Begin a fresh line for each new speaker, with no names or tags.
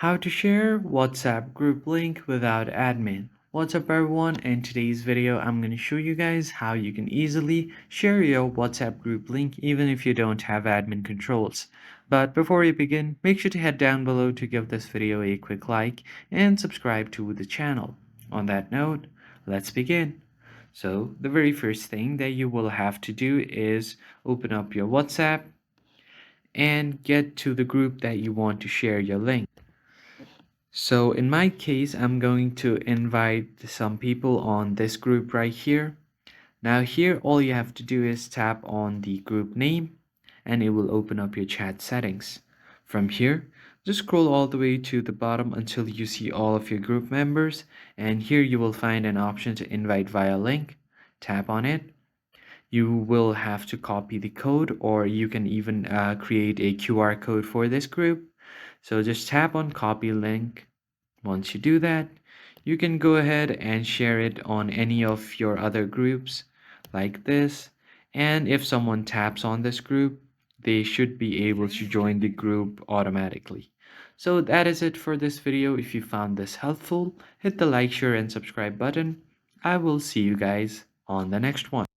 How to share WhatsApp group link without admin. What's up everyone? In today's video I'm going to show you guys how you can easily share your WhatsApp group link even if you don't have admin controls. But before we begin, make sure to head down below to give this video a quick like and subscribe to the channel. On that note, let's begin. So the very first thing that you will have to do is open up your WhatsApp and get to the group that you want to share your link. So in my case, I'm going to invite some people on this group right here. Now here, all you have to do is tap on the group name and it will open up your chat settings. From here, just scroll all the way to the bottom until you see all of your group members. And here you will find an option to invite via link. Tap on it. You will have to copy the code or you can even create a QR code for this group. So just tap on copy link. Once you do that, you can go ahead and share it on any of your other groups like this. And if someone taps on this group, they should be able to join the group automatically. So that is it for this video. If you found this helpful, hit the like, share, and subscribe button. I will see you guys on the next one.